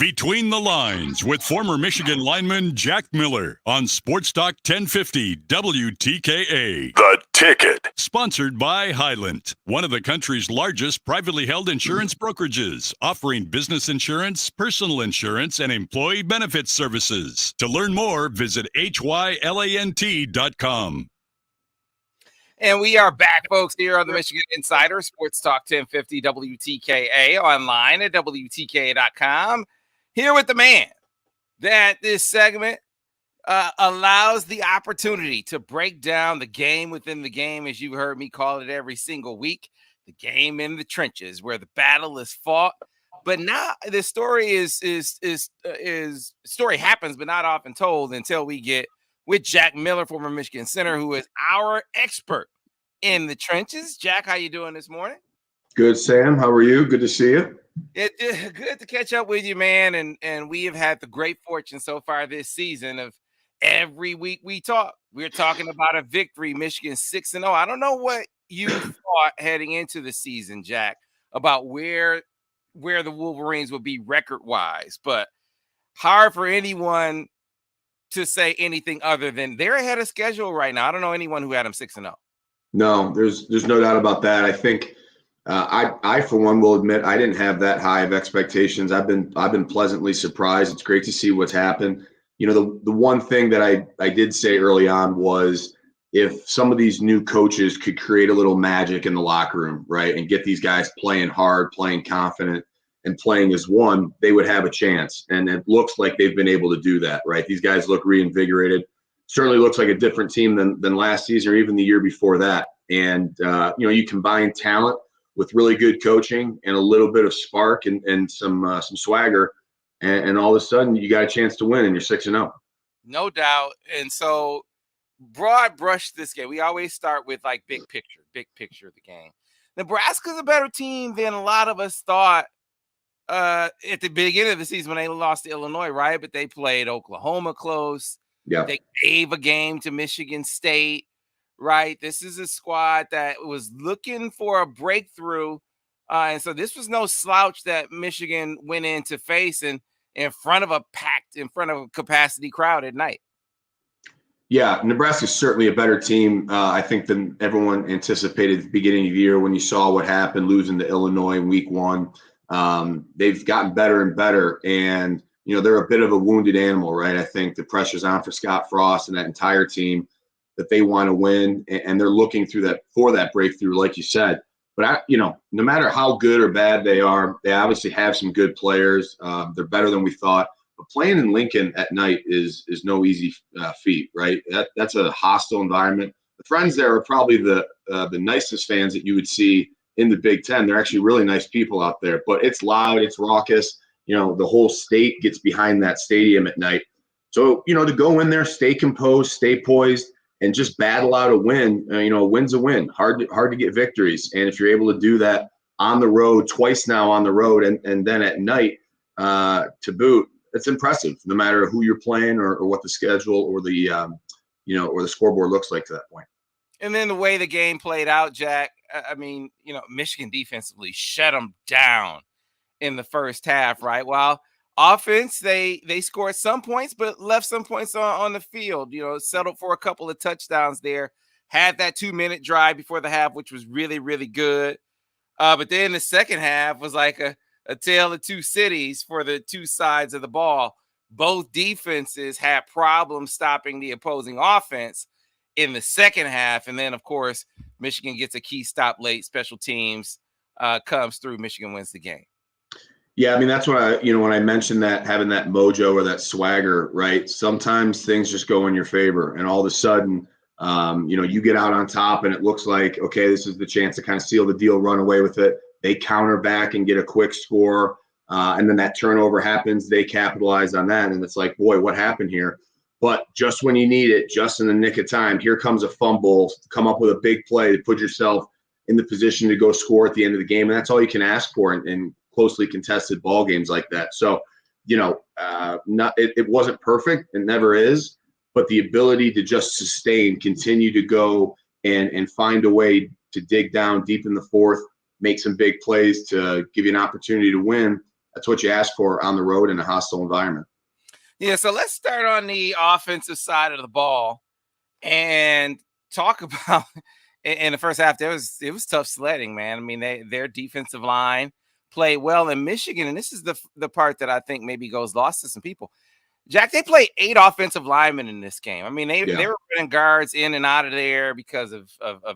Between the Lines with former Michigan lineman Jack Miller on Sports Talk 1050 WTKA. The Ticket. Sponsored by Hylant, one of the country's largest privately held insurance brokerages, offering business insurance, personal insurance, and employee benefits services. To learn more, visit hylant.com. And we are back, folks, here on the Michigan Insider, Sports Talk 1050 WTKA, online at WTKA.com. Here with the man that this segment allows the opportunity to break down the game within the game, as you heard me call it every single week, the game in the trenches where the battle is fought. But now the story story happens, but not often told until we get with Jack Miller, former Michigan center, who is our expert in the trenches. Jack, how you doing this morning? Good, Sam. How are you? Good to see you. It's good to catch up with you, man. And we have had the great fortune so far this season of every week we talk. We're talking about a victory, Michigan 6-0. I don't know what you thought heading into the season, Jack, about where the Wolverines would be record-wise, but hard for anyone to say anything other than they're ahead of schedule right now. I don't know anyone who had them 6-0. No, there's no doubt about that. I think I for one will admit I didn't have that high of expectations. I've been pleasantly surprised. It's great to see what's happened. You know, the one thing that I did say early on was if some of these new coaches could create a little magic in the locker room, right, and get these guys playing hard, playing confident, and playing as one, they would have a chance. And it looks like they've been able to do that, right? These guys look reinvigorated. Certainly looks like a different team than last season or even the year before that. And, you combine talent with really good coaching and a little bit of spark and some swagger, and all of a sudden you got a chance to win and you're 6-0. No doubt. And so broad brush this game. We always start with like big picture of the game. Nebraska's a better team than a lot of us thought at the beginning of the season when they lost to Illinois, right? But they played Oklahoma close. Yeah. They gave a game to Michigan State, right? This is a squad that was looking for a breakthrough. And so this was no slouch that Michigan went in to face in front of a capacity crowd at night. Yeah, Nebraska's certainly a better team, I think, than everyone anticipated at the beginning of the year when you saw what happened losing to Illinois in week one. They've gotten better and better, and they're a bit of a wounded animal, right? I think the pressure's on for Scott Frost and that entire team that they want to win, and they're looking for that breakthrough, like you said. But no matter how good or bad they are, they obviously have some good players. They're better than we thought. But playing in Lincoln at night is no easy feat, right? That's a hostile environment. The Friends there are probably the nicest fans that you would see in the Big Ten. They're actually really nice people out there, but it's loud, it's raucous. The whole state gets behind that stadium at night. So, to go in there, stay composed, stay poised, and just battle out a win. A win's a win. Hard to get victories. And if you're able to do that on the road, twice now on the road, and then at night to boot, it's impressive, no matter who you're playing or what the schedule or the or the scoreboard looks like to that point. And then the way the game played out, Jack, I mean, Michigan defensively shut them down in the first half, right? While offense, they scored some points, but left some points on the field, settled for a couple of touchdowns there, had that 2-minute drive before the half, which was really, really good. But then the second half was like a tale of two cities for the two sides of the ball. Both defenses had problems stopping the opposing offense in the second half. And then, of course, Michigan gets a key stop late. Special teams comes through. Michigan wins the game. Yeah, I mean, that's what when I mentioned that, having that mojo or that swagger, right? Sometimes things just go in your favor, and all of a sudden, you get out on top, and it looks like, okay, this is the chance to kind of seal the deal, run away with it. They counter back and get a quick score, and then that turnover happens. They capitalize on that, and it's like, boy, what happened here? But just when you need it, just in the nick of time, here comes a fumble, come up with a big play to put yourself in the position to go score at the end of the game, and that's all you can ask for in closely contested ball games like that. So, it wasn't perfect. It never is. But the ability to just sustain, continue to go and find a way to dig down deep in the fourth, make some big plays to give you an opportunity to win. that's what you ask for on the road in a hostile environment. Yeah, so let's start on the offensive side of the ball and talk about in the first half. It was tough sledding, man. I mean, their defensive line played well in Michigan, and this is the part that I think maybe goes lost to some people. Jack, they played 8 offensive linemen in this game. I mean, they were putting guards in and out of there because of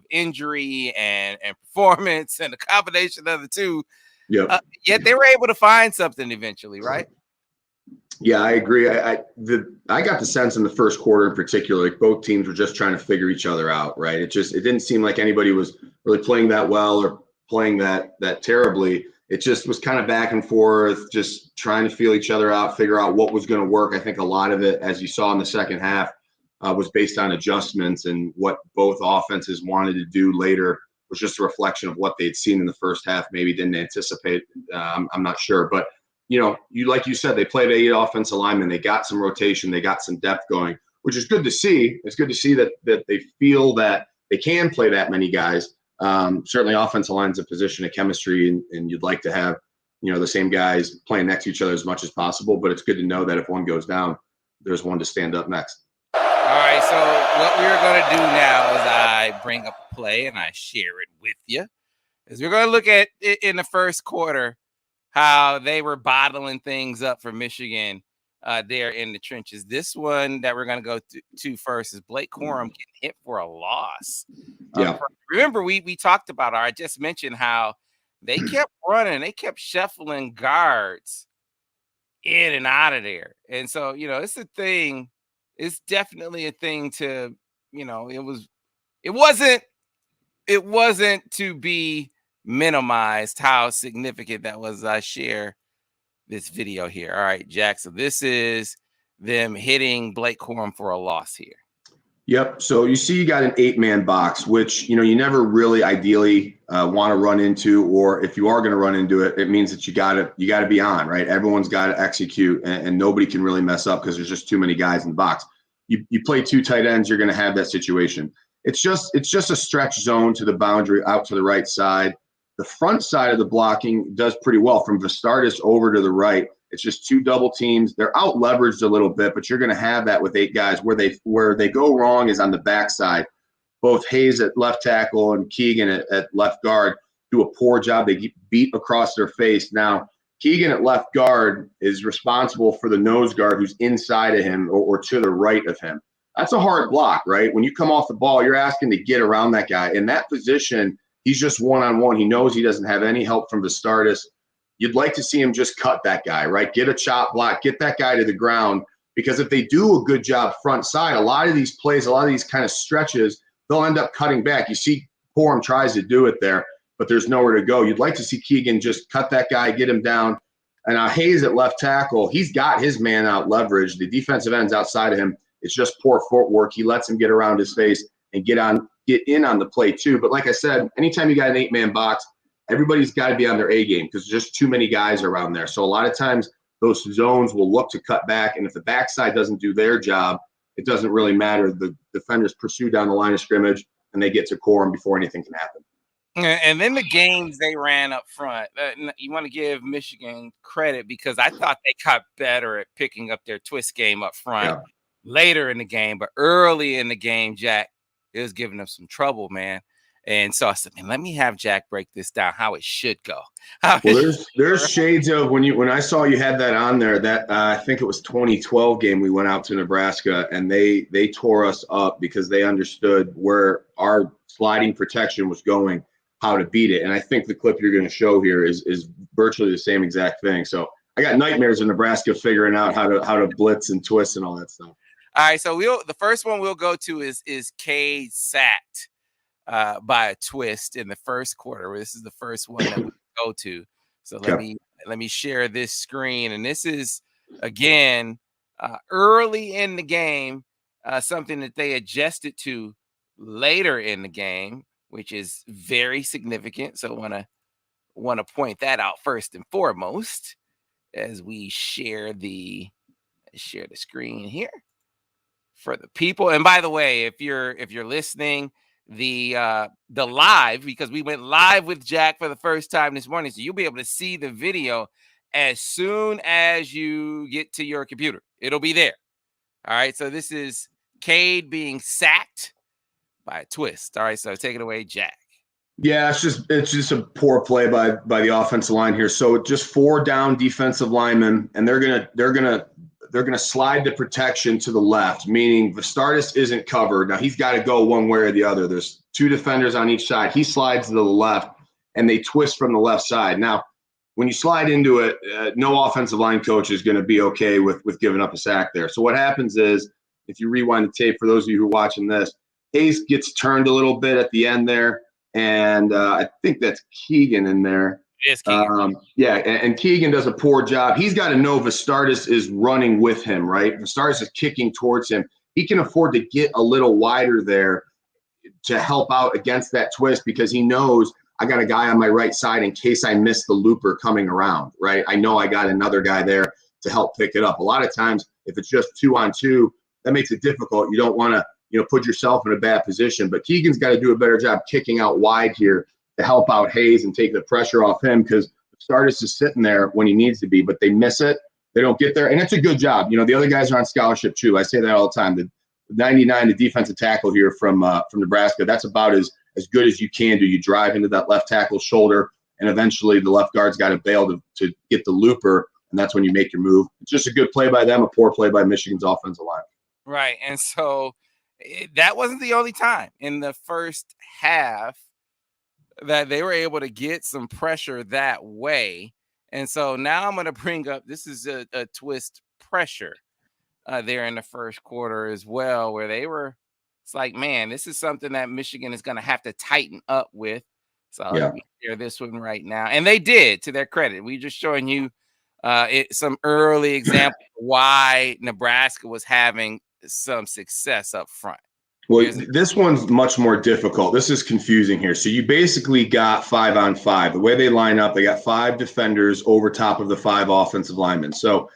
injury and performance and the combination of the two. Yeah. Yet they were able to find something eventually, right? Yeah, I agree. I got the sense in the first quarter in particular, like both teams were just trying to figure each other out, right? It didn't seem like anybody was really playing that well or playing that terribly. It just was kind of back and forth, just trying to feel each other out, figure out what was going to work. I think a lot of it, as you saw in the second half, was based on adjustments, and what both offenses wanted to do later was just a reflection of what they'd seen in the first half. Maybe didn't anticipate. I'm not sure, but like you said, they played 8 offensive linemen. They got some rotation. They got some depth going, which is good to see. It's good to see that they feel that they can play that many guys. Certainly offensive line's a position of chemistry, and you'd like to have, the same guys playing next to each other as much as possible. But it's good to know that if one goes down, there's one to stand up next. All right. So what we're going to do now is I bring up a play and I share it with you. Is we're going to look at it in the first quarter, how they were bottling things up for Michigan there in the trenches. This one that we're going to go to first is Blake Corum getting hit for a loss. Yeah. Remember, we talked about, I just mentioned how they kept running. They kept shuffling guards in and out of there. And so, it's a thing. It's definitely a thing to, it wasn't to be minimized how significant that was. I share this video here. All right, Jack. So this is them hitting Blake Corum for a loss here. Yep. So you see you got an 8-man box, which, you never really ideally want to run into, or if you are going to run into it, it means that you got to be on, right? Everyone's got to execute, and nobody can really mess up because there's just too many guys in the box. You play 2 tight ends, you're going to have that situation. It's just a stretch zone to the boundary out to the right side. The front side of the blocking does pretty well from Vistardis over to the right. It's just 2 double teams. They're out leveraged a little bit, but you're going to have that with 8 guys. Where they go wrong is on the backside. Both Hayes at left tackle and Keegan at left guard do a poor job. They get beat across their face. Now, Keegan at left guard is responsible for the nose guard who's inside of him or to the right of him. That's a hard block, right? When you come off the ball, you're asking to get around that guy. In that position, he's just one-on-one. He knows he doesn't have any help from Vistardis. You'd like to see him just cut that guy, right? Get a chop block, get that guy to the ground, because if they do a good job front side, a lot of these plays, a lot of these kind of stretches, they'll end up cutting back. You see Corum tries to do it there, but there's nowhere to go. You'd like to see Keegan just cut that guy, get him down. And Hayes at left tackle, he's got his man out leverage. The defensive end's outside of him. It's just poor footwork. He lets him get around his face and get in on the play too. But like I said, anytime you got an 8-man box, everybody's got to be on their A game because there's just too many guys around there. So a lot of times those zones will look to cut back, and if the backside doesn't do their job, it doesn't really matter. The defenders pursue down the line of scrimmage, and they get to Corum before anything can happen. And then the games they ran up front, you want to give Michigan credit because I thought they got better at picking up their twist game up front later in the game. But early in the game, Jack, it was giving them some trouble, man. And so I said, man, let me have Jack break this down, how it should go. There's shades of when I saw you had that on there, that I think it was 2012 game we went out to Nebraska, and they tore us up because they understood where our sliding protection was going, how to beat it. And I think the clip you're going to show here is virtually the same exact thing. So I got nightmares in Nebraska figuring out how to blitz and twist and all that stuff. All right, so the first one we'll go to is Cade sacked by a twist in the first quarter. This is the first one that we go to. So let me share this screen. And this is, again, early in the game, something that they adjusted to later in the game, which is very significant. So I want to point that out first and foremost as we share the screen here for the people. And by the way, if you're listening, the live, because we went live with Jack for the first time this morning, so you'll be able to see the video as soon as you get to your computer. It'll be there. All right. So this is Cade being sacked by a twist. All right. So take it away, Jack. Yeah, it's just a poor play by the offensive line here. So just 4 down defensive linemen, and they're gonna slide the protection to the left, meaning Vistardis isn't covered. Now he's got to go one way or the other. There's 2 defenders on each side. He slides to the left, and they twist from the left side. Now, when you slide into it, no offensive line coach is going to be okay with giving up a sack there. So what happens is, if you rewind the tape, for those of you who are watching this, Hayes gets turned a little bit at the end there. And I think that's Keegan in there. It is Keegan. And Keegan does a poor job. He's got to know Vistardis is running with him, right? Vistardis is kicking towards him. He can afford to get a little wider there to help out against that twist, because he knows I got a guy on my right side in case I miss the looper coming around, right? I know I got another guy there to help pick it up. A lot of times, if it's just 2-on-2, that makes it difficult. You don't want to put yourself in a bad position. But Keegan's got to do a better job kicking out wide here to help out Hayes and take the pressure off him, because Stardust is sitting there when he needs to be, but they miss it. They don't get there. And it's a good job. The other guys are on scholarship too. I say that all the time. The 99, the defensive tackle here from Nebraska, that's about as good as you can do. You drive into that left tackle's shoulder, and eventually the left guard's got to bail to get the looper, and that's when you make your move. It's just a good play by them, a poor play by Michigan's offensive line. Right. And so that wasn't the only time in the first half that they were able to get some pressure that way. And so now I'm going to bring up, this is a twist pressure there in the first quarter as well, where it's like, man, this is something that Michigan is going to have to tighten up with. So let me share this one right now. And they did, to their credit. We just showing you some early examples of why Nebraska was having some success up front. Well, this one's much more difficult. This is confusing here. So you basically got 5-on-5. The way they line up, they got 5 defenders over top of the 5 offensive linemen. So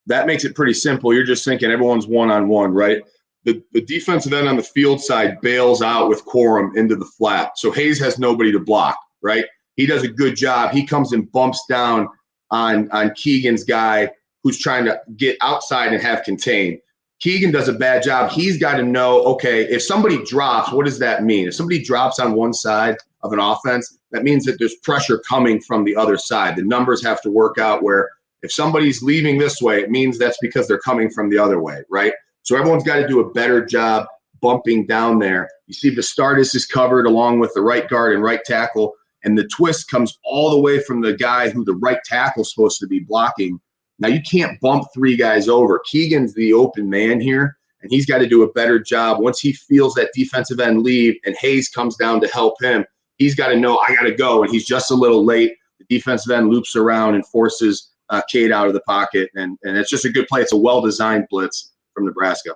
that makes it pretty simple. You're just thinking everyone's 1-on-1, right? The defensive end on the field side bails out with Corum into the flat. So Hayes has nobody to block, right? He does a good job. He comes and bumps down on Keegan's guy who's trying to get outside and have contained. Keegan does a bad job. He's got to know, okay, if somebody drops, what does that mean? If somebody drops on one side of an offense, that means that there's pressure coming from the other side. The numbers have to work out where if somebody's leaving this way, it means that's because they're coming from the other way, right? So everyone's got to do a better job bumping down there. You see the Stardust is covered along with the right guard and right tackle, and the twist comes all the way from the guy who the right tackle is supposed to be blocking. Now, you can't bump 3 guys over. Keegan's the open man here, and he's got to do a better job. Once he feels that defensive end leave and Hayes comes down to help him, he's got to know, I got to go, and he's just a little late. The defensive end loops around and forces Cade out of the pocket, and it's just a good play. It's a well-designed blitz from Nebraska.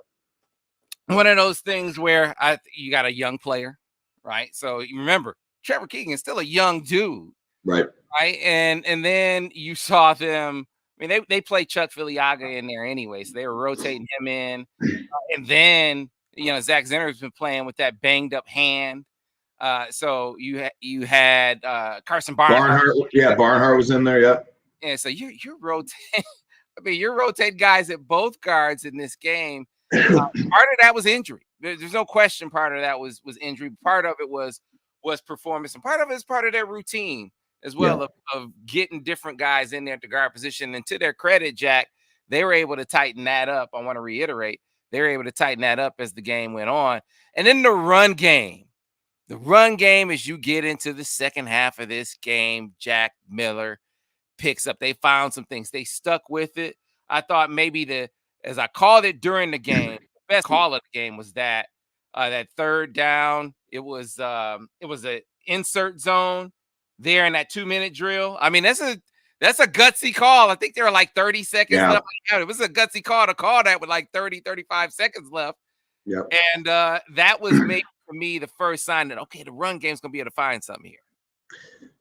One of those things where you got a young player, right? So you remember, Trevor Keegan is still a young dude. Right. And then you saw them. I mean, they play Chuck Filiaga in there anyway, so they were rotating him in. And then, Zach Zenner's been playing with that banged up hand. So you had Carson Barnhart. Barnhart was in there, yeah. And so you're rotating. I mean, you're rotating guys at both guards in this game. Part of that was injury. There's no question. Part of that was injury. Part of it was performance, and part of it is part of their routine as well, of getting different guys in there at the guard position. And to their credit, Jack, they were able to tighten that up. I want to reiterate, they were able to tighten that up as the game went on. And then the run game, as you get into the second half of this game, Jack Miller picks up. They found some things. They stuck with it. I thought maybe as I called it during the game, the best call of the game was that third down. It was an insert zone there in that 2-minute drill. I mean, that's a gutsy call. I think there were like 30 seconds left. It was a gutsy call to call that with like 30, 35 seconds left. Yeah. And that was maybe for me the first sign that, okay, the run game's going to be able to find something here.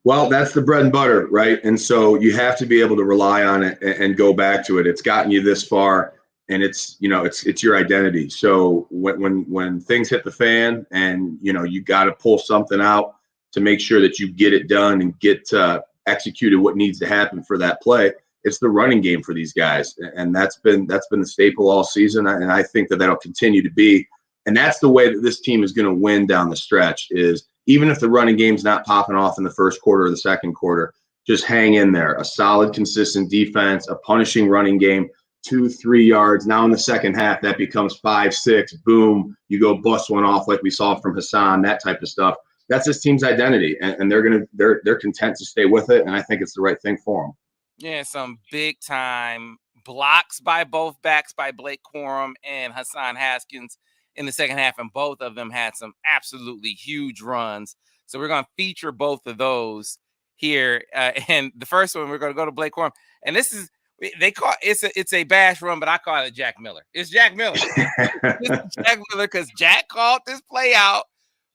Well, that's the bread and butter, right? And so you have to be able to rely on it and go back to it. It's gotten you this far, and it's your identity. So when things hit the fan and, you got to pull something out to make sure that you get it done and get executed what needs to happen for that play, it's the running game for these guys, and that's been the staple all season, and I think that'll continue to be. And that's the way that this team is going to win down the stretch, is even if the running game's not popping off in the first quarter or the second quarter, just hang in there. A solid, consistent defense, a punishing running game, 2-3 yards. Now in the second half, that becomes 5-6. Boom, you go bust one off like we saw from Hassan, that type of stuff. That's this team's identity, and they're content to stay with it, and I think it's the right thing for them. Yeah, some big time blocks by both backs by Blake Corum and Hassan Haskins in the second half, and both of them had some absolutely huge runs. So we're going to feature both of those here. And the first one, we're going to go to Blake Corum. And this is, they call it's a bash run, but I call it Jack Miller. It's Jack Miller. It's Jack Miller, because Jack called this play out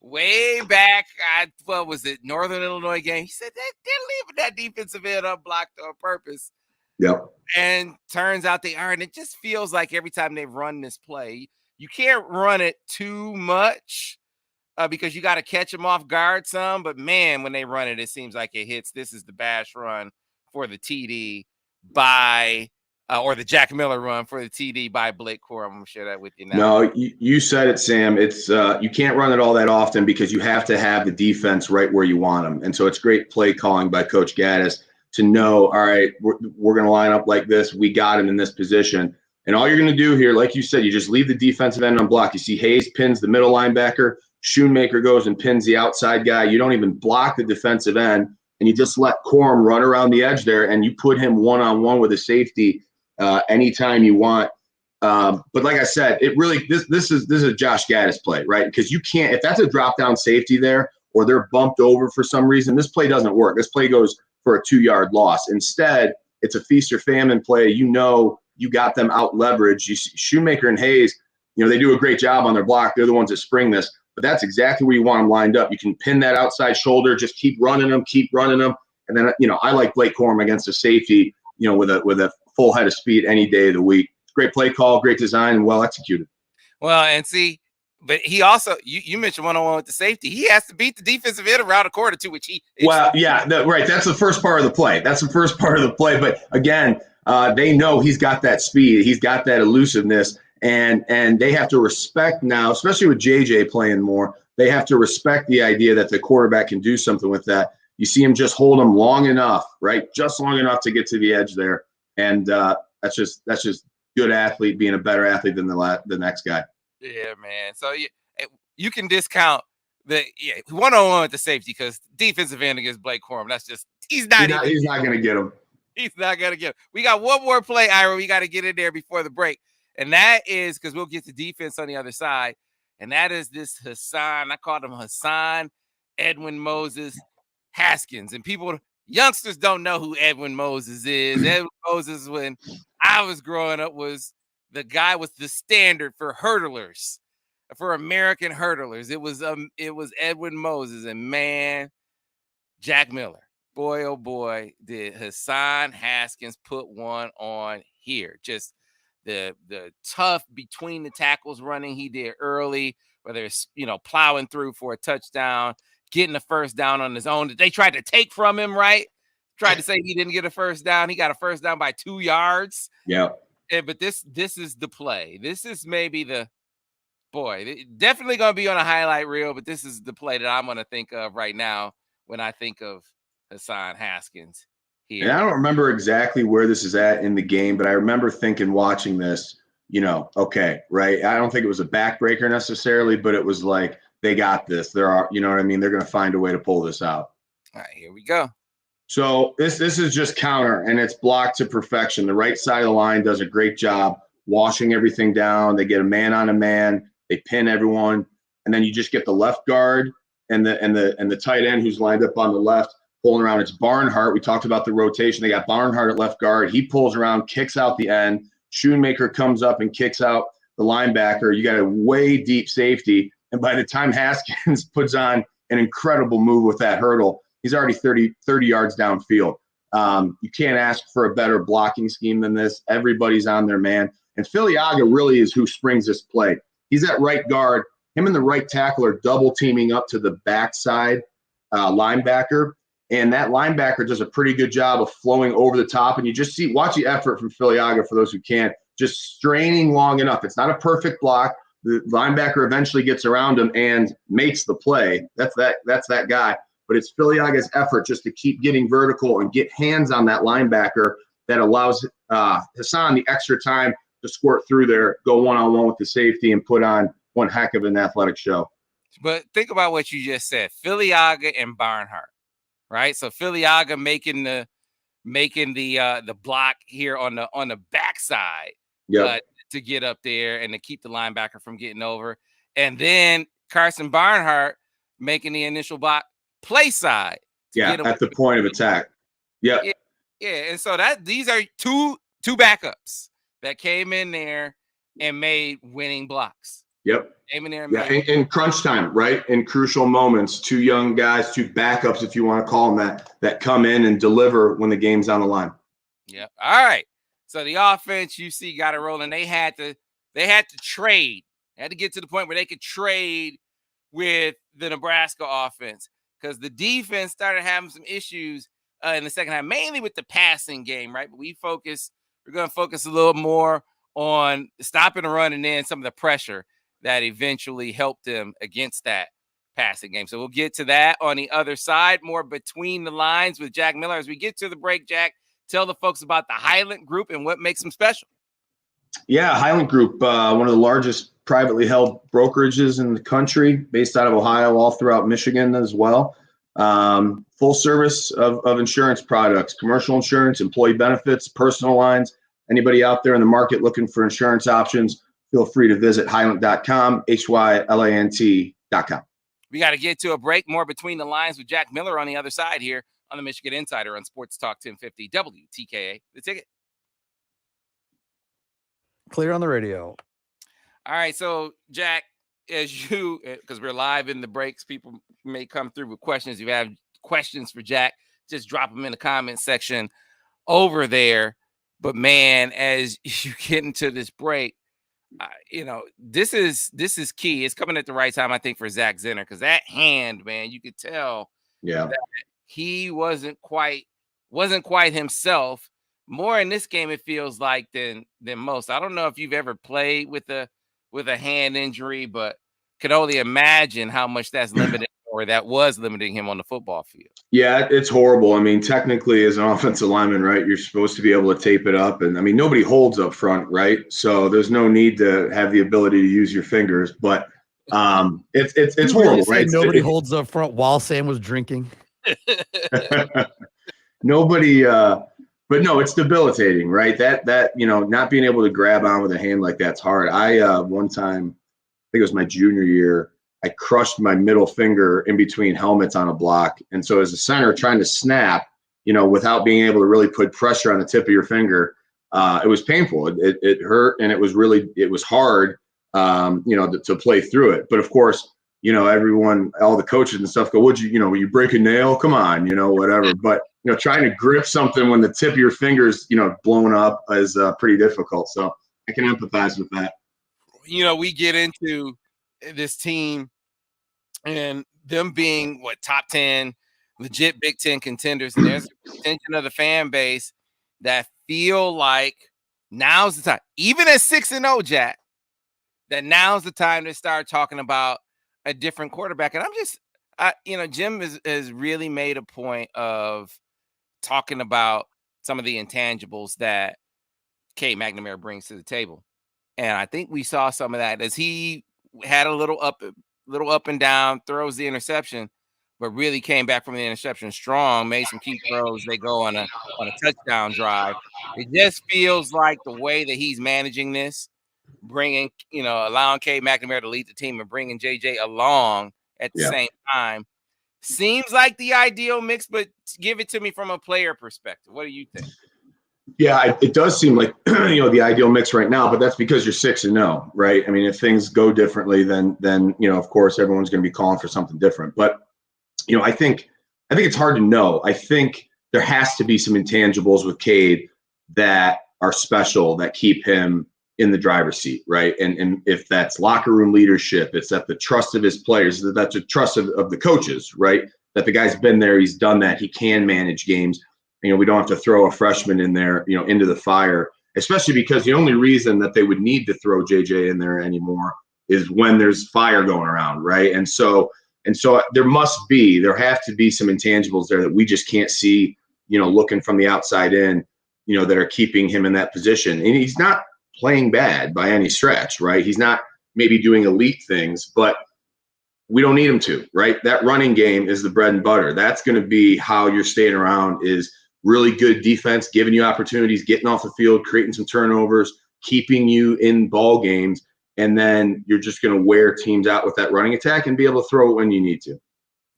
way back. What was it? Northern Illinois game. He said they're leaving that defensive end unblocked on purpose. Yep. And turns out they are. And it just feels like every time they run this play, you can't run it too much because you got to catch them off guard some. But, man, when they run it, it seems like it hits. This is the bash run for the TD by or the Jack Miller run for the TD by Blake Corum. I'm going to share that with you now. No, you said it, Sam. It's you can't run it all that often because you have to have the defense right where you want them. And so it's great play calling by Coach Gaddis to know, all right, we're going to line up like this. We got him in this position. And all you're going to do here, like you said, you just leave the defensive end unblocked. You see Hayes pins the middle linebacker. Shoemaker goes and pins the outside guy. You don't even block the defensive end, and you just let Corum run around the edge there, and you put him one-on-one with a safety anytime you want. But like I said, it really this is a Josh Gaddis play, right? Because you can't – if that's a drop-down safety there or they're bumped over for some reason, this play doesn't work. This play goes for a 2-yard loss. Instead, it's a feast or famine play. You got them out leveraged. You see Shoemaker and Hayes, they do a great job on their block. They're the ones that spring this, but that's exactly where you want them lined up. You can pin that outside shoulder, just keep running them. And then, I like Blake Corum against a safety, with a full head of speed any day of the week. Great play call, great design, and well executed. Well, and see, but he also, you mentioned one-on-one with the safety. He has to beat the defensive end around a quarter to which right. That's the first part of the play. But again, they know he's got that speed. He's got that elusiveness. And they have to respect now, especially with JJ playing more, they have to respect the idea that the quarterback can do something with that. You see him just hold him long enough, right? Just long enough to get to the edge there. And that's just good athlete being a better athlete than the next guy. Yeah, man. So you can discount the one-on-one with the safety because defensive end against Blake Corum. That's just he's not going to get him. He's not going to get him. We got one more play, Ira. We got to get in there before the break. And that is because we'll get to defense on the other side. And that is this Hassan. I called him Hassan Edwin Moses Haskins. And youngsters don't know who Edwin Moses is. Edwin Moses, when I was growing up, was the guy with the standard for hurdlers, for American hurdlers. It was Edwin Moses. And, man, Jack Miller. Boy, oh, boy, did Hassan Haskins put one on here. Just the tough between the tackles running he did early, whether it's, plowing through for a touchdown, getting a first down on his own. They tried to take from him, right? Tried to say he didn't get a first down. He got a first down by 2 yards. Yeah. But this is the play. This is maybe definitely going to be on a highlight reel, but this is the play that I'm going to think of right now when I think of Hassan Haskins here. And I don't remember exactly where this is at in the game, but I remember watching this, okay, right? I don't think it was a backbreaker necessarily, but it was like, they got this. They're going to find a way to pull this out. All right, here we go. So this is just counter, and it's blocked to perfection. The right side of the line does a great job washing everything down. They get a man on a man. They pin everyone, and then you just get the left guard and the tight end who's lined up on the left pulling around. It's Barnhart. We talked about the rotation. They got Barnhart at left guard. He pulls around, kicks out the end. Shoemaker comes up and kicks out the linebacker. You got a way deep safety, and by the time Haskins puts on an incredible move with that hurdle, he's already 30 yards downfield. You can't ask for a better blocking scheme than this. Everybody's on their man. And Filiaga really is who springs this play. He's at right guard. Him and the right tackle are double teaming up to the backside linebacker. And that linebacker does a pretty good job of flowing over the top. And you just watch the effort from Filiaga for those who can't, just straining long enough. It's not a perfect block. The linebacker eventually gets around him and makes the play. That's that guy. But it's Filiaga's effort just to keep getting vertical and get hands on that linebacker that allows Hassan the extra time to squirt through there, go one-on-one with the safety, and put on one heck of an athletic show. But think about what you just said, Filiaga and Barnhart, right? So Filiaga making the block here on the backside to get up there and to keep the linebacker from getting over. And then Carson Barnhart making the initial block play side. At the point of attack. Yeah. And so these are two backups that came in there and made winning blocks. Yep. Came in there and in crunch time, right? In crucial moments, two young guys, two backups, if you want to call them that come in and deliver when the game's on the line. Yeah. All right. So the offense, you see, got it rolling. They had to trade. They had to get to the point where they could trade with the Nebraska offense because the defense started having some issues in the second half, mainly with the passing game, right? But we're going to focus a little more on stopping the run and then some of the pressure that eventually helped them against that passing game. So we'll get to that on the other side, more between the lines with Jack Miller. As we get to the break, Jack, tell the folks about the Highland Group and what makes them special. Yeah, Highland Group, one of the largest privately held brokerages in the country, based out of Ohio, all throughout Michigan as well. Full service of insurance products, commercial insurance, employee benefits, personal lines. Anybody out there in the market looking for insurance options, feel free to visit Hylant.com, HYLANT.com. We got to get to a break. More between the lines with Jack Miller on the other side here on the Michigan Insider on Sports Talk 1050 WTKA. The Ticket. Clear on the radio. All right. So, Jack, because we're live in the breaks, people may come through with questions. If you have questions for Jack, just drop them in the comment section over there. But, man, as you get into this break, this is key. It's coming at the right time, I think, for Zach Zinner, because that hand, man, you could tell that he wasn't quite himself. More in this game, it feels like than most. I don't know if you've ever played with a hand injury, but could only imagine how much that's limited or that was limiting him on the football field. Yeah, it's horrible. I mean, technically, as an offensive lineman, right, you're supposed to be able to tape it up. And, I mean, nobody holds up front, right? So there's no need to have the ability to use your fingers. But it's horrible, right? Nobody holds up front while Sam was drinking. Nobody but no, it's debilitating, right? That not being able to grab on with a hand like that's hard. I one time, I think it was my junior year, I crushed my middle finger in between helmets on a block. And so as a center trying to snap, without being able to really put pressure on the tip of your finger, it was painful. It hurt, and it was hard, to play through it. But of course, everyone, all the coaches and stuff go, will you break a nail? Come on, whatever. But, trying to grip something when the tip of your fingers, blown up is pretty difficult. So I can empathize with that. We get into this team and them being top 10 legit Big Ten contenders. And there's a extension of the fan base that feel like now's the time, even at 6-0, Jack, that now's the time to start talking about a different quarterback. And Jim has really made a point of talking about some of the intangibles that Cade McNamara brings to the table. And I think we saw some of that as he had a little up and down, throws the interception, but really came back from the interception strong, made some key throws. They go on a touchdown drive. It just feels like the way that he's managing this, bringing, allowing Cade McNamara to lead the team and bringing JJ along at the same time seems like the ideal mix, but give it to me from a player perspective. What do you think? Yeah, it does seem like, the ideal mix right now, but that's because you're 6-0, right? I mean, if things go differently, then of course, everyone's going to be calling for something different. But, I think it's hard to know. I think there has to be some intangibles with Cade that are special that keep him in the driver's seat, right? And if that's locker room leadership, it's that the trust of his players, that's the trust of the coaches, right? that the guy's been there, he's done that, he can manage games. We don't have to throw a freshman in there, into the fire, especially because the only reason that they would need to throw JJ in there anymore is when there's fire going around, right? And so there have to be some intangibles there that we just can't see, looking from the outside in, that are keeping him in that position. And he's not playing bad by any stretch, right? He's not maybe doing elite things, but we don't need him to, right? That running game is the bread and butter. That's going to be how you're staying around, is really good defense, giving you opportunities, getting off the field, creating some turnovers, keeping you in ball games, and then you're just going to wear teams out with that running attack and be able to throw it when you need to.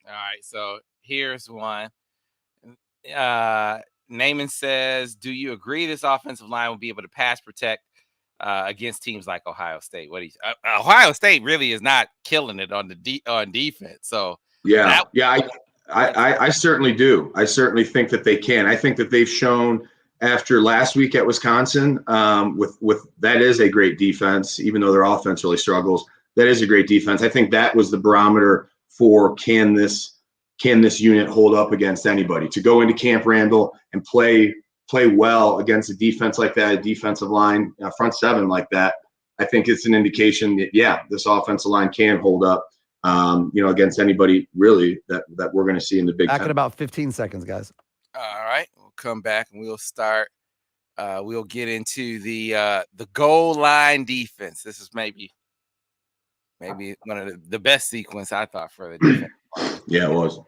All right, so here's one. Naaman says, do you agree this offensive line will be able to pass protect against teams like Ohio State? Ohio State really is not killing it on defense. So I certainly do. I certainly think that they can. I think that they've shown after last week at Wisconsin, with that is a great defense, even though their offense really struggles. That is a great defense. I think that was the barometer for can this unit hold up against anybody, to go into Camp Randall and play well against a defense like that, a defensive line, front seven like that. I think it's an indication that, this offensive line can hold up, against anybody really that we're going to see in the Big Ten. Back in about 15 seconds, guys. All right, we'll come back and we'll start. We'll get into the goal line defense. This is maybe one of the best sequence I thought for the defense. Yeah, it was.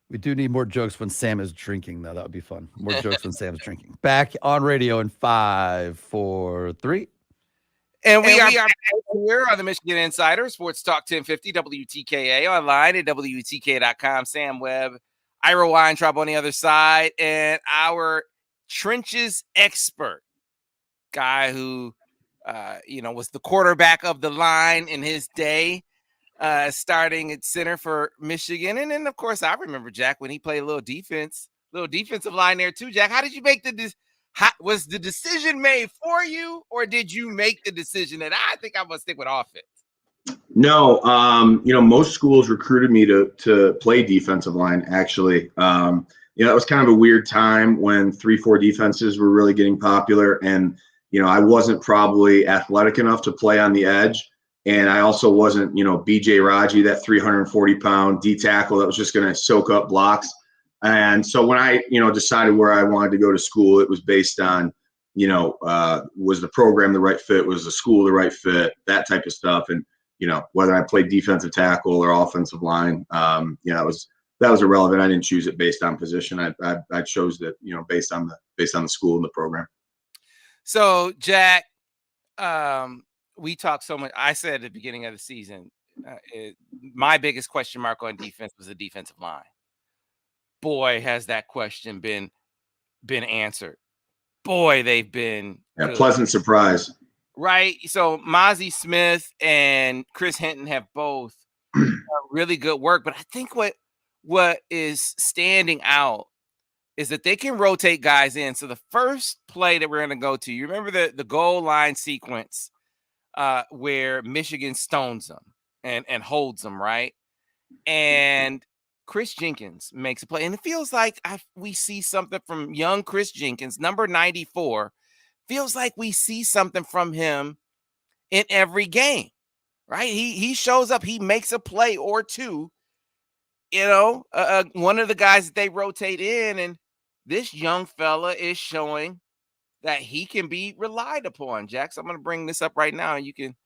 We do need more jokes when Sam is drinking, though. That would be fun. More jokes when Sam's drinking. Back on radio in 5, 4, 3. And we are here on the Michigan Insider, Sports Talk 1050, WTKA, online at WTK.com. Sam Webb, Ira Weintraub on the other side, and our trenches expert, guy who, was the quarterback of the line in his day, starting at center for Michigan. And then, of course, I remember, Jack, when he played a little defensive line there too. Jack, how did you make was the decision made for you, or did you make the decision that I think I'm going to stick with offense? No, most schools recruited me to play defensive line, actually. It was kind of a weird time when 3-4 defenses were really getting popular. And, I wasn't probably athletic enough to play on the edge. And I also wasn't, BJ Raji, that 340-pound D tackle that was just going to soak up blocks. And so when I, decided where I wanted to go to school, it was based on, was the program the right fit? Was the school the right fit? That type of stuff. And, whether I played defensive tackle or offensive line, that was irrelevant. I didn't choose it based on position. I chose it, based on the school and the program. So, Jack, we talked so much. I said at the beginning of the season, my biggest question mark on defense was the defensive line. Boy, has that question been answered. Boy, they've been a pleasant surprise. Right. So Mozzie Smith and Chris Hinton have both really good work. But I think what is standing out is that they can rotate guys in. So the first play that we're going to go to, you remember the goal line sequence where Michigan stones them and holds them, right? And Chris Jenkins makes a play. And it feels like we see something from young Chris Jenkins, number 94. Feels like we see something from him in every game, right? He shows up, he makes a play or two, one of the guys that they rotate in, and this young fella is showing that he can be relied upon. Jack, so I'm going to bring this up right now, and you can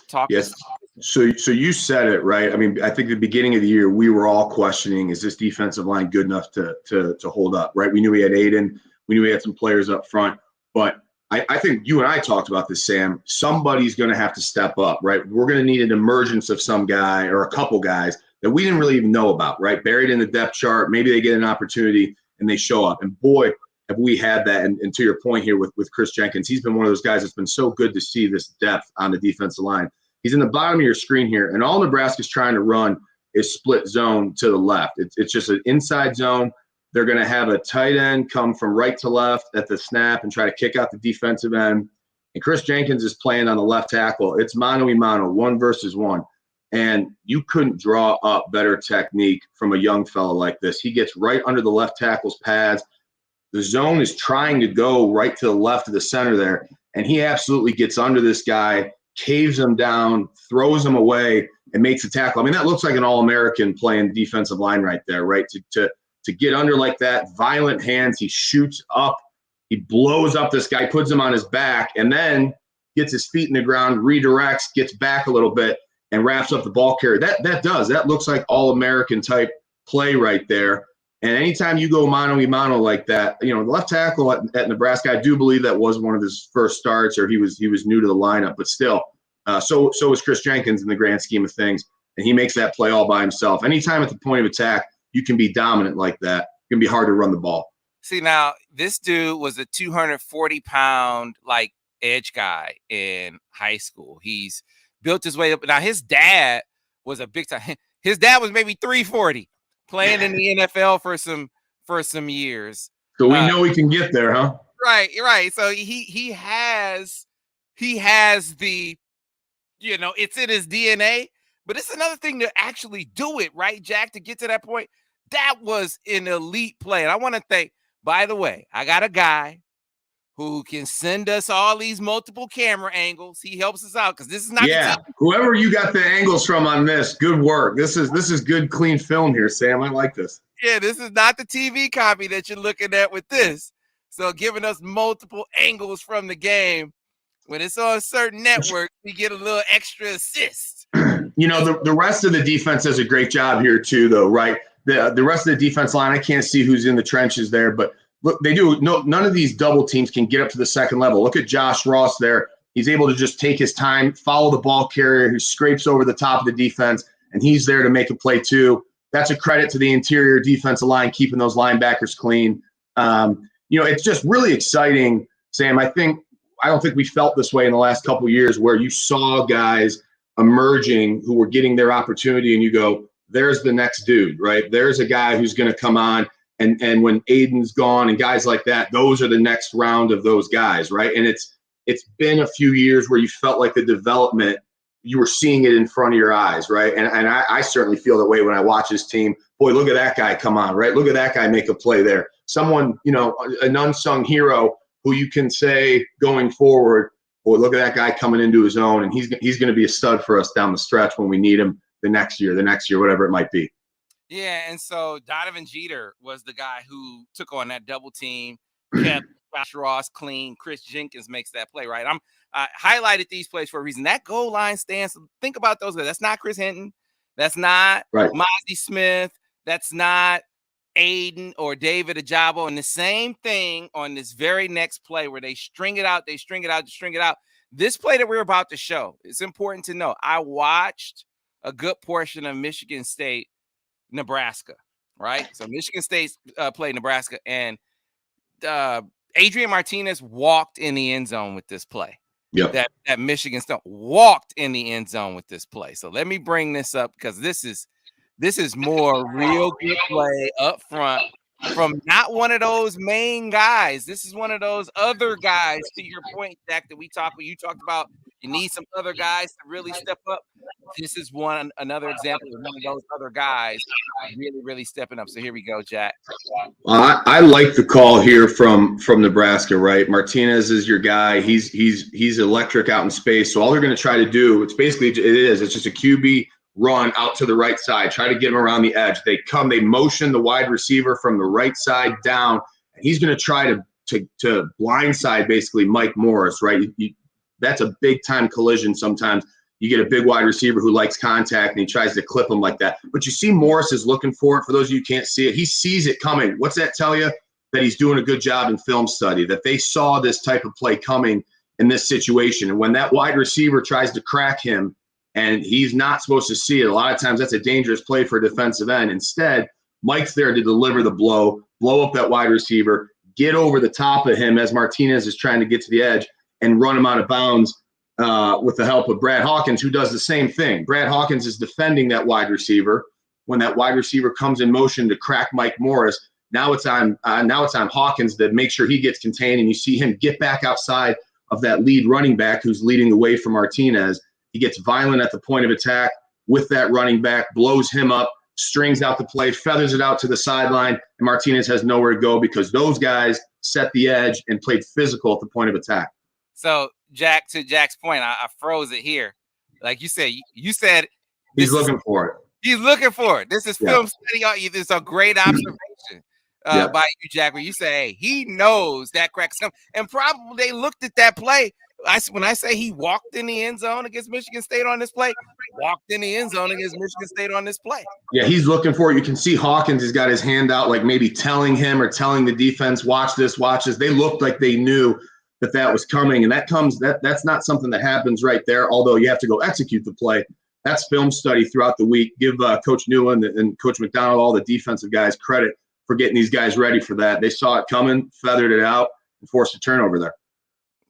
talk. Yes. So you said it, right? I mean, I think at the beginning of the year, we were all questioning, is this defensive line good enough to hold up, right? We knew we had Aiden. We knew we had some players up front, but I think you and I talked about this, Sam. Somebody's going to have to step up, right? We're going to need an emergence of some guy or a couple guys that we didn't really even know about, right? Buried in the depth chart. Maybe they get an opportunity and they show up. And boy, have we had that. And to your point here with Chris Jenkins, he's been one of those guys that's been so good to see this depth on the defensive line. He's in the bottom of your screen here, and all Nebraska's trying to run is split zone to the left. It's just an inside zone. They're going to have a tight end come from right to left at the snap and try to kick out the defensive end. And Chris Jenkins is playing on the left tackle. It's mano-a-mano, 1 versus 1. And you couldn't draw up better technique from a young fella like this. He gets right under the left tackle's pads. The zone is trying to go right to the left of the center there, and he absolutely gets under this guy, caves him down, throws him away, and makes a tackle. I mean, that looks like an All-American playing defensive line right there, right? To get under like that, violent hands, he shoots up, he blows up this guy, puts him on his back, and then gets his feet in the ground, redirects, gets back a little bit, and wraps up the ball carrier. That looks like All-American type play right there. And anytime you go mano-a-mano like that, the left tackle at Nebraska, I do believe that was one of his first starts, or he was new to the lineup, but still, so was Chris Jenkins in the grand scheme of things, and he makes that play all by himself. Anytime at the point of attack, you can be dominant like that. It can be hard to run the ball. See, now this dude was a 240-pound edge guy in high school. He's built his way up. Now his dad was a big time. His dad was maybe 340, playing in the NFL for some years. So we know he can get there, huh? Right. So he has the, it's in his DNA. But it's another thing to actually do it, right, Jack? To get to that point, that was an elite play. And I want to thank. By the way, I got a guy who can send us all these multiple camera angles. He helps us out because this is not. Yeah, whoever you got the angles from on this, good work. This is good, clean film here, Sam. I like this. Yeah, this is not the TV copy that you're looking at with this. So giving us multiple angles from the game. When it's on certain networks, we get a little extra assist. The rest of the defense does a great job here too, though, right? The rest of the defense line, I can't see who's in the trenches there, but look, they do. No, none of these double teams can get up to the second level. Look at Josh Ross there. He's able to just take his time, follow the ball carrier who scrapes over the top of the defense, and he's there to make a play too. That's a credit to the interior defensive line, keeping those linebackers clean. It's just really exciting, Sam. I don't think we felt this way in the last couple of years where you saw guys emerging who were getting their opportunity and you go, there's the next dude, right? There's a guy who's going to come on. And when Aiden's gone and guys like that, those are the next round of those guys, right? And it's been a few years where you felt like the development, you were seeing it in front of your eyes, right? And I certainly feel that way when I watch this team. Boy, look at that guy come on, right? Look at that guy make a play there. Someone, an unsung hero who you can say going forward, boy, look at that guy coming into his own, and he's going to be a stud for us down the stretch when we need him the next year, whatever it might be. Yeah, and so Donovan Jeter was the guy who took on that double team, kept Josh Ross clean. Chris Jenkins makes that play, right? I highlighted these plays for a reason. That goal line stance, think about those guys. That's not Chris Hinton. That's not Mozzie Smith. That's not Aiden or David Ojabo. And the same thing on this very next play where they string it out. This play that we're about to show, it's important to know. I watched a good portion of Michigan State, Nebraska, right? So Michigan State played Nebraska, and Adrian Martinez walked in the end zone with this play. Yep. That Michigan State walked in the end zone with this play. So let me bring this up because this is more real good play up front from not one of those main guys. This is one of those other guys, to your point, Jack, that you talked about. You need some other guys to really step up. This is another example of one of those other guys really, really stepping up. So here we go, Jack. I like the call here from Nebraska, right? Martinez is your guy. He's electric out in space. So all they're going to try to do, it's just a QB run out to the right side, try to get him around the edge. They motion the wide receiver from the right side down, and he's going to try to blindside basically Mike Morris, right? That's a big time collision. Sometimes you get a big wide receiver who likes contact and he tries to clip him like that. But you see Morris is looking for it. For those of you who can't see it, he sees it coming. What's that tell you? That he's doing a good job in film study, that they saw this type of play coming in this situation. And when that wide receiver tries to crack him and he's not supposed to see it, a lot of times that's a dangerous play for a defensive end. Instead, Mike's there to deliver the blow up that wide receiver, get over the top of him as Martinez is trying to get to the edge, and run him out of bounds with the help of Brad Hawkins, who does the same thing. Brad Hawkins is defending that wide receiver. When that wide receiver comes in motion to crack Mike Morris, now it's on Hawkins to make sure he gets contained, and you see him get back outside of that lead running back who's leading the way for Martinez. He gets violent at the point of attack, with that running back, blows him up, strings out the play, feathers it out to the sideline, and Martinez has nowhere to go because those guys set the edge and played physical at the point of attack. So, Jack, to Jack's point, I froze it here. Like you said, he's looking for it. He's looking for it. This is film study. This is a great observation by you, Jack, where you say, hey, he knows that crack's coming. And probably they looked at that play. When I say he walked in the end zone against Michigan State on this play, walked in the end zone against Michigan State on this play. Yeah, he's looking for it. You can see Hawkins has got his hand out, like maybe telling him or telling the defense, watch this, watch this. They looked like they knew that was coming. And that's not something that happens right there, although you have to go execute the play. That's film study throughout the week. Give Coach Newland and Coach McDonald, all the defensive guys, credit for getting these guys ready for that. They saw it coming, feathered it out, and forced a turnover there.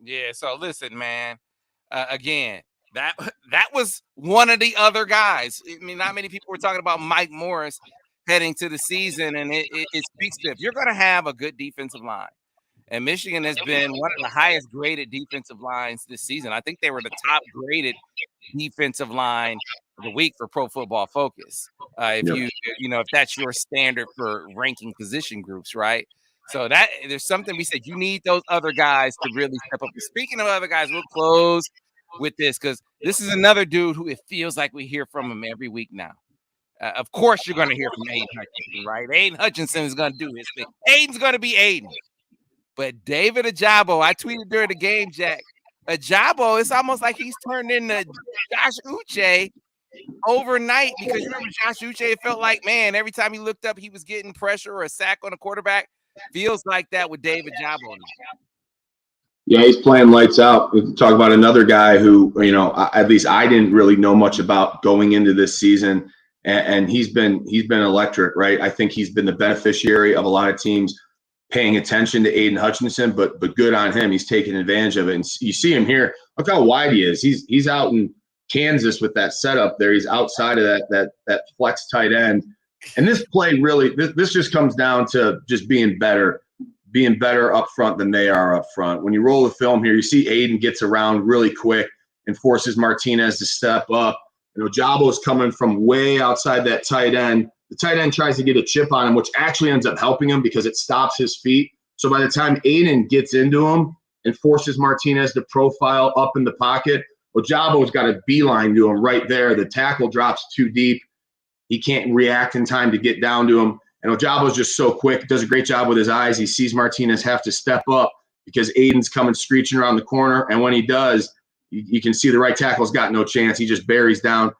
Yeah, so listen, man. Again, that was one of the other guys. I mean, not many people were talking about Mike Morris heading to the season, and it speaks to if you're going to have a good defensive line. And Michigan has been one of the highest graded defensive lines this season. I think they were the top graded defensive line of the week for Pro Football Focus. If that's your standard for ranking position groups, right? So that there's something we said you need those other guys to really step up. Speaking of other guys, we'll close with this because this is another dude who it feels like we hear from him every week now. Of course, you're going to hear from Aiden Hutchinson, right? Aiden Hutchinson is going to do his thing. Aiden's going to be Aiden. But David Ojabo, I tweeted during the game, Jack. Ojabo, it's almost like he's turned into Josh Uche overnight because you remember Josh Uche, it felt like, man, every time he looked up, he was getting pressure or a sack on a quarterback. Feels like that with David Ojabo. Yeah, he's playing lights out. We can talk about another guy who, at least I didn't really know much about going into this season, and he's been electric, right? I think he's been the beneficiary of a lot of teams paying attention to Aiden Hutchinson, but good on him. He's taking advantage of it. And you see him here. Look how wide he is. He's out in Kansas with that setup there. He's outside of that flex tight end. And this play really, this just comes down to just being better up front than they are up front. When you roll the film here, you see Aiden gets around really quick and forces Martinez to step up. Ojabo's coming from way outside that tight end. The tight end tries to get a chip on him, which actually ends up helping him because it stops his feet. So by the time Aiden gets into him and forces Martinez to profile up in the pocket, Ojabo's got a beeline to him right there. The tackle drops too deep. He can't react in time to get down to him. And Ojabo's just so quick, does a great job with his eyes. He sees Martinez have to step up because Aiden's coming screeching around the corner. And when he does, you can see the right tackle's got no chance. He just buries down.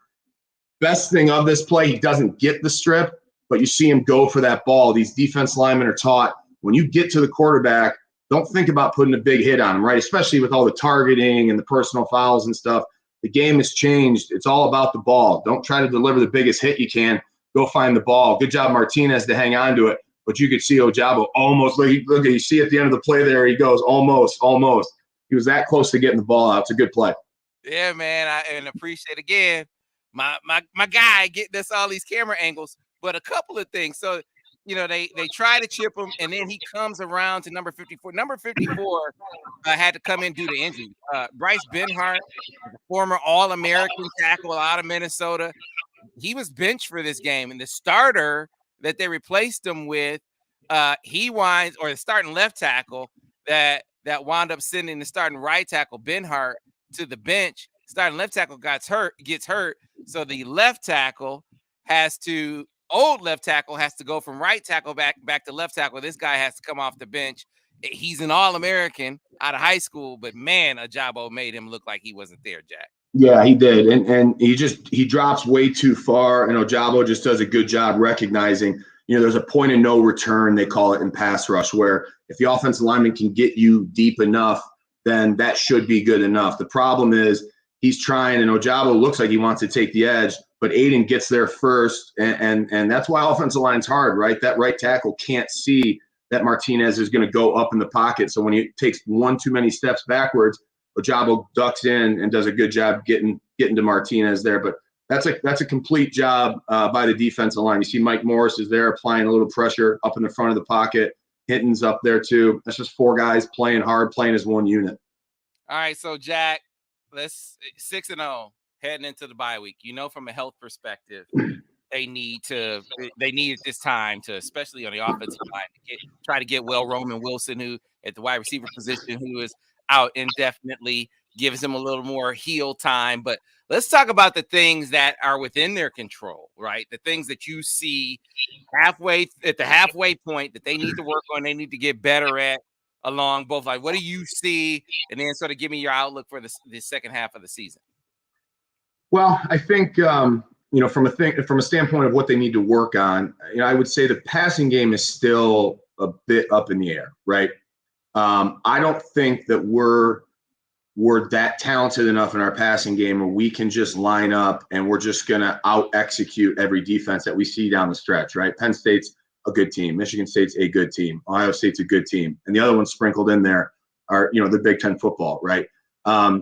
Best thing of this play, he doesn't get the strip, but you see him go for that ball. These defense linemen are taught when you get to the quarterback, don't think about putting a big hit on him, right? Especially with all the targeting and the personal fouls and stuff. The game has changed. It's all about the ball. Don't try to deliver the biggest hit you can. Go find the ball. Good job, Martinez, to hang on to it. But you could see Ojabo almost. Look, you see at the end of the play there, he goes almost. He was that close to getting the ball out. It's a good play. Yeah, man. I appreciate again my guy getting us all these camera angles. But a couple of things. So, they try to chip him, and then he comes around to number 54. Number 54 had to come in due to injury. Bryce Benhart, former All-American tackle out of Minnesota, he was benched for this game. And the starter that they replaced him with, the starting left tackle that wound up sending the starting right tackle, Benhart, to the bench. Starting left tackle gets hurt. So the old left tackle has to go from right tackle back to left tackle. This guy has to come off the bench. He's an All-American out of high school, but man, Ojabo made him look like he wasn't there, Jack. Yeah, he did. And he drops way too far, and Ojabo just does a good job recognizing, there's a point of no return, they call it in pass rush, where if the offensive lineman can get you deep enough, then that should be good enough. The problem is he's trying, and Ojabo looks like he wants to take the edge, but Aiden gets there first, and that's why offensive line's hard, right? That right tackle can't see that Martinez is going to go up in the pocket. So when he takes one too many steps backwards, Ojabo ducks in and does a good job getting to Martinez there. But that's a complete job by the defensive line. You see Mike Morris is there applying a little pressure up in the front of the pocket. Hinton's up there too. That's just four guys playing hard, playing as one unit. All right, so Jack, let's 6-0 heading into the bye week. From a health perspective, they need at this time to, especially on the offensive line, try to get Roman Wilson, who at the wide receiver position, who is out indefinitely, gives him a little more heal time. But let's talk about the things that are within their control, right? The things that you see at the halfway point that they need to work on, they need to get better at along both. Like, what do you see? And then sort of give me your outlook for the second half of the season. Well, I think, from a standpoint of what they need to work on, I would say the passing game is still a bit up in the air, right? I don't think that we're that talented enough in our passing game where we can just line up and we're just going to out execute every defense that we see down the stretch, right? Penn State's a good team. Michigan State's a good team. Ohio State's a good team. And the other ones sprinkled in there are, the Big Ten football, right?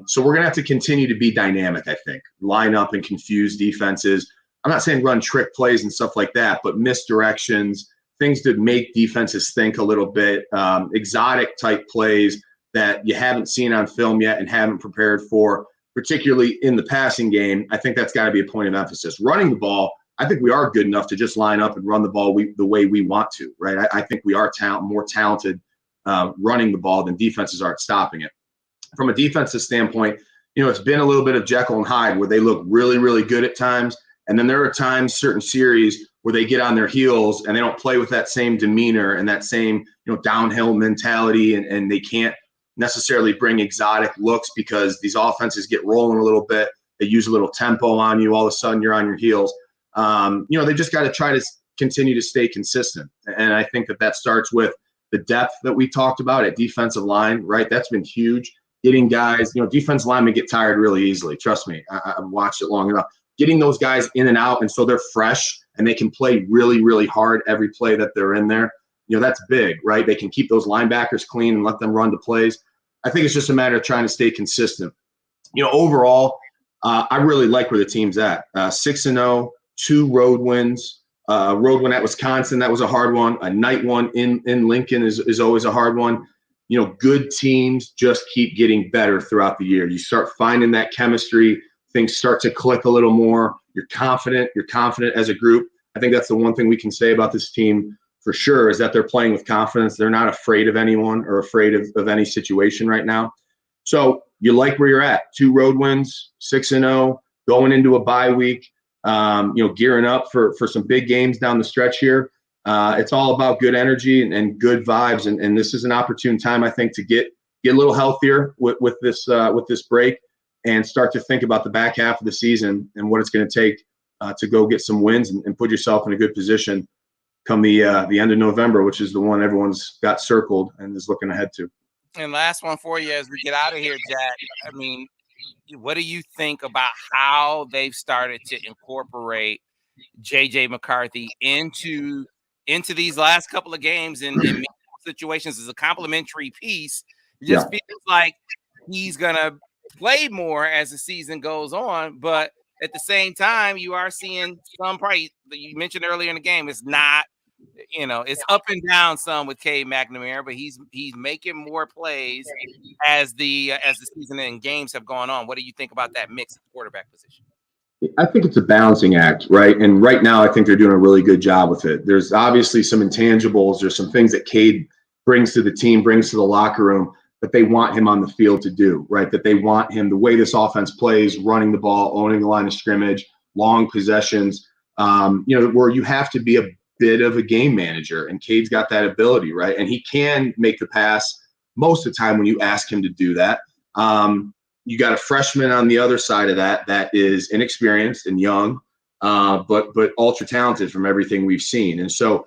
So we're going to have to continue to be dynamic, I think. Line up and confuse defenses. I'm not saying run trick plays and stuff like that, but misdirections, things that make defenses think a little bit, exotic type plays that you haven't seen on film yet and haven't prepared for, particularly in the passing game. I think that's got to be a point of emphasis. Running the ball, I think we are good enough to just line up and run the ball the way we want to, right? I think we are more talented running the ball than defenses are at stopping it. From a defensive standpoint, it's been a little bit of Jekyll and Hyde where they look really, really good at times. And then there are times, certain series, where they get on their heels and they don't play with that same demeanor and that same, downhill mentality, and they can't necessarily bring exotic looks because these offenses get rolling a little bit. They use a little tempo on you. All of a sudden you're on your heels. They just got to try to continue to stay consistent. And I think that starts with the depth that we talked about at defensive line, right? That's been huge. Getting guys, defensive linemen get tired really easily. Trust me, I've watched it long enough. Getting those guys in and out, and so they're fresh and they can play really, really hard every play that they're in there. That's big, right? They can keep those linebackers clean and let them run the plays. I think it's just a matter of trying to stay consistent. Overall, I really like where the team's at. 6-0, 2 road wins. Road win at Wisconsin, that was a hard one. A night one in Lincoln is always a hard one. Good teams just keep getting better throughout the year. You start finding that chemistry. Things start to click a little more. You're confident as a group. I think that's the one thing we can say about this team for sure, is that they're playing with confidence. They're not afraid of anyone or afraid of any situation right now. So you like where you're at. 2 road wins, 6-0, going into a bye week, gearing up for some big games down the stretch here. It's all about good energy and good vibes. And this is an opportune time, I think, to get a little healthier with this break and start to think about the back half of the season and what it's going to take to go get some wins and put yourself in a good position come the end of November, which is the one everyone's got circled and is looking ahead to. And last one for you as we get out of here, Jack. I mean, what do you think about how they've started to incorporate J.J. McCarthy into these last couple of games in situations as a complimentary piece? It just feels like he's going to play more as the season goes on, but at the same time, you are seeing some price that you mentioned earlier in the game. It's not, it's up and down some with Cade McNamara, but he's making more plays as the season and games have gone on. What do you think about that mix at the quarterback position? I think it's a balancing act, right? And right now, I think they're doing a really good job with it. There's obviously some intangibles. There's some things that Cade brings to the team, brings to the locker room that they want him on the field to do, right? That they want him, the way this offense plays, running the ball, owning the line of scrimmage, long possessions, where you have to be a bit of a game manager. And Cade's got that ability, right? And he can make the pass most of the time when you ask him to do that. You got a freshman on the other side of that is inexperienced and young, but ultra talented from everything we've seen. And so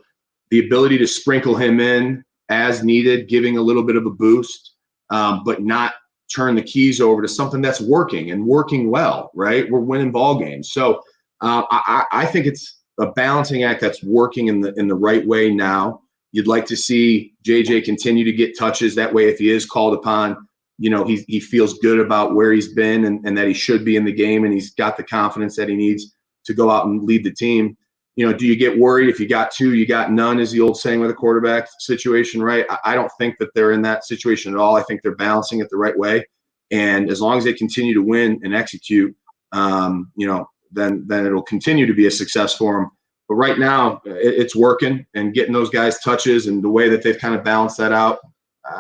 the ability to sprinkle him in as needed, giving a little bit of a boost, but not turn the keys over to something that's working and working well, right? We're winning ball games. So I think it's a balancing act that's working in the right way now. You'd like to see JJ continue to get touches. That way, if he is called upon, he feels good about where he's been and that he should be in the game, and he's got the confidence that he needs to go out and lead the team. Do you get worried if you got 2, you got none, is the old saying with a quarterback situation, right? I don't think that they're in that situation at all. I think they're balancing it the right way. And as long as they continue to win and execute, then it'll continue to be a success for them. But right now, it's working and getting those guys touches, and the way that they've kind of balanced that out,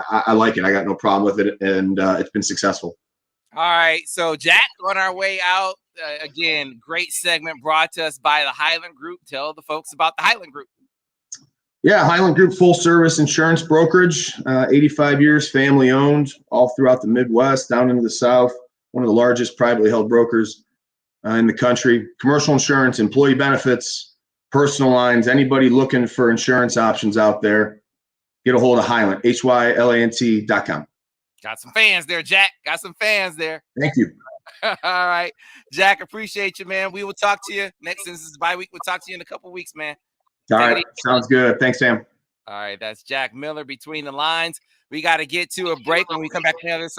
I like it. I got no problem with it, and it's been successful. All right, so Jack, on our way out, again, great segment brought to us by the Highland Group. Tell the folks about the Highland Group. Yeah, Highland Group, full service insurance brokerage, 85 years, family owned, all throughout the Midwest, down into the South. One of the largest privately held brokers in the country. Commercial insurance, employee benefits, personal lines, anybody looking for insurance options out there, get a hold of Highland, HYLANT.com. Got some fans there, Jack. Got some fans there. Thank you. All right, Jack, appreciate you, man. We will talk to you next, since this is bye week. We'll talk to you in a couple weeks, man. All right, sounds good. Thanks, Sam. All right, that's Jack Miller, Between the Lines. We got to get to a break. When we come back on the other side.